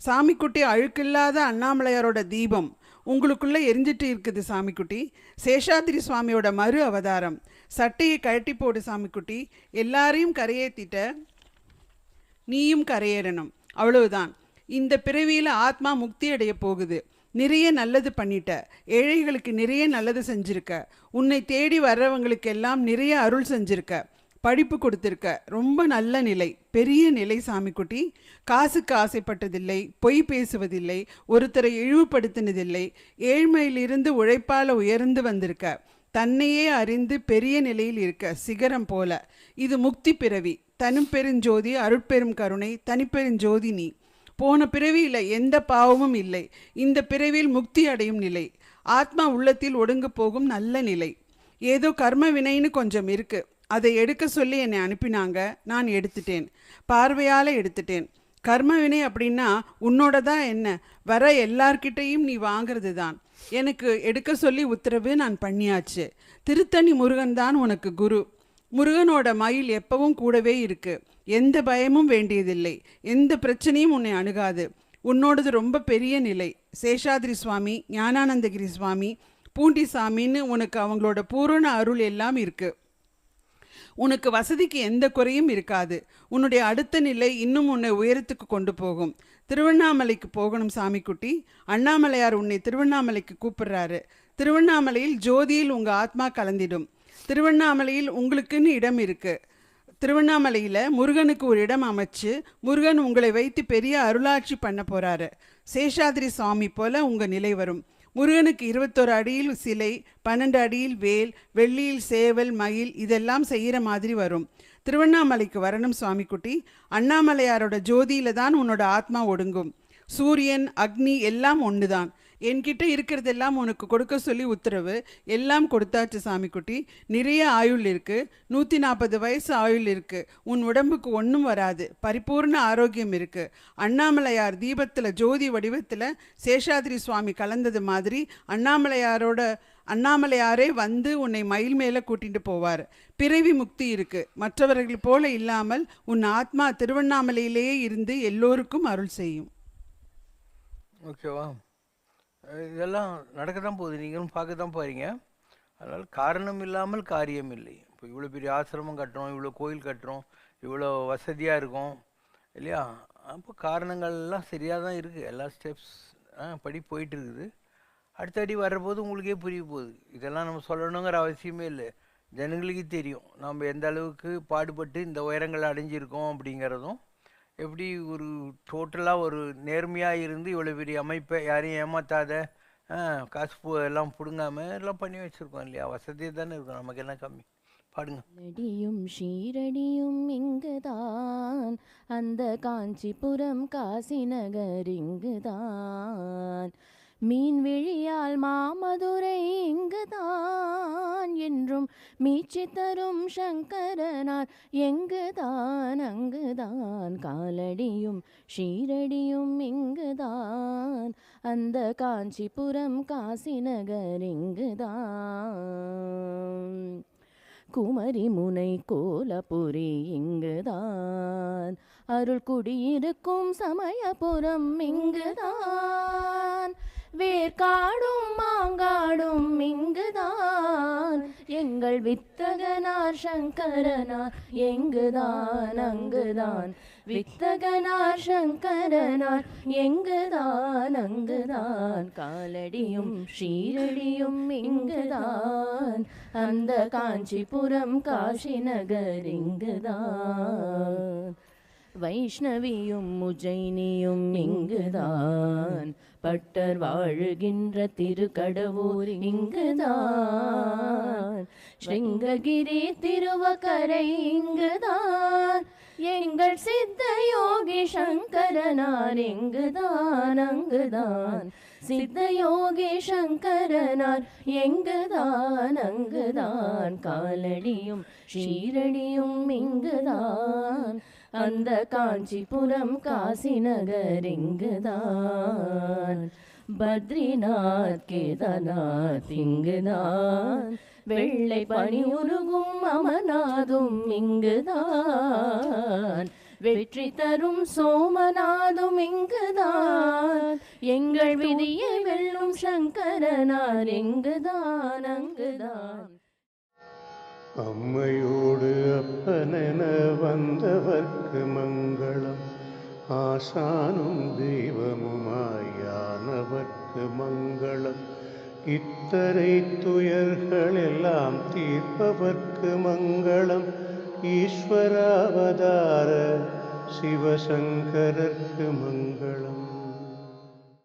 சாமிக்குட்டி அழுக்கில்லாத அண்ணாமலையாரோட தீபம் உங்களுக்குள்ளே எரிஞ்சிட்டு இருக்குது சாமிக்குட்டி. சேஷாதிரி சுவாமியோட மறு அவதாரம். சட்டையை கழட்டி போடு சாமிக்குட்டி. எல்லாரையும் கரையேற்றிட்ட, நீயும் கரையேறணும். அவ்வளவுதான். இந்த பிறவியில் ஆத்மா முக்தி அடைய போகுது. நிறைய நல்லது பண்ணிட்ட. ஏழைகளுக்கு நிறைய நல்லது செஞ்சிருக்க. உன்னை தேடி வர்றவங்களுக்கெல்லாம் நிறைய அருள் செஞ்சிருக்க. படிப்பு கொடுத்துருக்க, ரொம்ப நல்ல நிலை, பெரிய நிலை சாமிக்குட்டி. காசுக்கு ஆசைப்பட்டதில்லை, பொய் பேசுவதில்லை, ஒருத்தரை இழிவுபடுத்தினதில்லை, ஏழ்மையிலிருந்து உழைப்பால் உயர்ந்து வந்திருக்க, தன்னையே அறிந்து பெரிய நிலையில் இருக்க, சிகரம் போல. இது முக்தி பிறவி, தனிப்பெருஞ்சோதி அருட்பெரும் கருணை தனிப்பெருஞ்சோதி நீ. போன பிறவியில் எந்த பாவமும் இல்லை, இந்த பிறவியில் முக்தி அடையும் நிலை, ஆத்மா உள்ளத்தில் ஒடுங்கு போகும் நல்ல நிலை. ஏதோ கர்ம வினைன்னு கொஞ்சம் இருக்கு, அதை எடுக்க சொல்லி என்னை அனுப்பினாங்க, நான் எடுத்துட்டேன், பார்வையால் எடுத்துட்டேன். கர்ம வினை அப்படின்னா உன்னோட தான், என்ன வர எல்லார்கிட்டையும் நீ வாங்கிறது தான். எனக்கு எடுக்க சொல்லி உத்தரவு, நான் பண்ணியாச்சு. திருத்தணி முருகன் தான் உனக்கு குரு. முருகனோட மயில் எப்பவும் கூடவே இருக்கு, எந்த பயமும் வேண்டியதில்லை, எந்த பிரச்சனையும் உன்னை அணுகாது. உன்னோடது ரொம்ப பெரிய நிலை. சேஷாதிரி சுவாமி, ஞானானந்தகிரி சுவாமி, பூண்டி சாமின்னு உனக்கு அவங்களோட பூரண அருள் எல்லாம் இருக்கு. உனக்கு வசதிக்கு எந்த குறையும் இருக்காது. உன்னுடைய அடுத்த நிலை இன்னும் உன்னை உயரத்துக்கு கொண்டு போகும். திருவண்ணாமலைக்கு போகணும் சாமிக்குட்டி. அண்ணாமலையார் உன்னை திருவண்ணாமலைக்கு கூப்பிடுறாரு. திருவண்ணாமலையில் ஜோதியில் உங்கள் ஆத்மா கலந்திடும். திருவண்ணாமலையில் உங்களுக்குன்னு இடம் இருக்கு. திருவண்ணாமலையில் முருகனுக்கு ஒரு இடம் அமைச்சு முருகன் உங்களை வைத்து பெரிய அருளாட்சி பண்ண போறாரு. சேஷாதிரி சுவாமி போல உங்கள் நிலை வரும். முருகனுக்கு 21 அடியில் சிலை, 12 அடியில் வேல், வெள்ளியில் சேவல், மயில், இதெல்லாம் செய்கிற மாதிரி வரும். திருவண்ணாமலைக்கு வரணும் சுவாமிக்குட்டி. அண்ணாமலையாரோட ஜோதியில தான் உன்னோட ஆத்மா ஒடுங்கும். சூரியன், அக்னி எல்லாம் ஒன்று தான். என்கிட்ட இருக்கிறதெல்லாம் உனக்கு கொடுக்க சொல்லி உத்தரவு, எல்லாம் கொடுத்தாச்சு சாமிக்குட்டி. நிறைய ஆயுள் இருக்கு, 140 வயசு ஆயுள் இருக்கு. உன் உடம்புக்கு ஒன்றும் வராது, பரிபூர்ண ஆரோக்கியம் இருக்கு. அண்ணாமலையார் தீபத்தில் ஜோதி வடிவத்தில் சேஷாதிரி சுவாமி கலந்தது மாதிரி அண்ணாமலையாரே வந்து உன்னை மயில் மேலே கூட்டிட்டு போவார். பிறவி முக்தி இருக்கு. மற்றவர்கள் போல இல்லாமல் உன் ஆத்மா திருவண்ணாமலையிலேயே இருந்து எல்லோருக்கும் அருள் செய்யும். ஓகேவா? இதெல்லாம் நடக்க தான் போகுது, நீங்களும் பார்க்க தான் போகிறீங்க. அதனால் காரணம் இல்லாமல் காரியம் இல்லை. இப்போ இவ்வளோ பெரிய ஆசிரமம் கட்டுறோம், இவ்வளோ கோயில் கட்டுறோம், இவ்வளோ வசதியாக இருக்கும் இல்லையா? அப்போ காரணங்கள்லாம் சரியாக தான் இருக்குது. எல்லா ஸ்டெப்ஸ் படி போயிட்டு இருக்குது. அடுத்தடி வர்றபோது உங்களுக்கே புரிய போகுது. இதெல்லாம் நம்ம சொல்லணுங்கிற அவசியமே இல்லை, ஜனங்களுக்கு தெரியும் நம்ம எந்த அளவுக்கு பாடுபட்டு இந்த உயரங்களை அடைஞ்சிருக்கோம் அப்படிங்கிறதும். எப்படி ஒரு டோட்டலாக ஒரு நேர்மையாக இருந்து இவ்வளோ பெரிய அமைப்பை யாரையும் ஏமாத்தாத, காசு எல்லாம் பிடுங்காம எல்லாம் பண்ணி வச்சுருக்கோம் இல்லையா? வசதியாக தானே இருக்கும், நமக்கு என்ன கம்மி? பாடுங்க. லடியும் ஷீரடியும் இங்குதான், அந்த காஞ்சிபுரம் காசி நகர் இங்குதான், மீன் விழியால் மாமதுரை இங்குதான், என்றும் மீட்சி தரும் சங்கரனார் எங்குதான் அங்குதான், காலடியும் ஷீரடியும் இங்குதான், அந்த காஞ்சிபுரம் காசி நகர் இங்குதான், குமரி முனை கோலபுரி இங்குதான், அருள் குடியிருக்கும் சமயபுரம் இங்குதான், வேர்காடும் மாங்காடும் இங்குதான், எங்கள் வித்தகனார் சங்கரனார் எங்குதான் அங்குதான், வித்தகனார் சங்கரனார் எங்குதான் அங்குதான், காலடியும் ஷீரடியும் இங்குதான், அந்த காஞ்சிபுரம் காசி நகர் இங்குதான், வைஷ்ணவியும் உஜ்ஜயினியும் இங்குதான், பட்டர் வாழுகின்ற திருக்கடவூர் இங்குதான், ஸ்ருங்ககிரி திருவக்கரை இங்குதான், எங்கள் சித்த யோகி சங்கரனார் எங்குதான் அங்குதான், சித்த யோகி சங்கரனார் எங்குதான் அங்குதான், காலடியும் ஷீரடியும் இங்குதான், அந்த காஞ்சிபுரம் காசி நகர் இங்குதான், பத்ரிநாத் கேதார்நாத் இங்குதான், வெள்ளை பனி உருகும் அமர்நாதும் இங்குதான், வெற்றி தரும் சோமநாதும் இங்குதான், எங்கள் விதியை வெல்லும் சங்கரனார் எங்குதான் அங்குதான். அம்மையோடு அப்பனென வந்தவர்க்கு மங்களம், ஆசானும் தெய்வமுமாயானவர்க்கு மங்களம், இத்தனை துயர்கள் எல்லாம் தீர்ப்பவர்க்கு மங்களம், ஈஸ்வராவதார சிவசங்கரர்க்கு மங்களம்.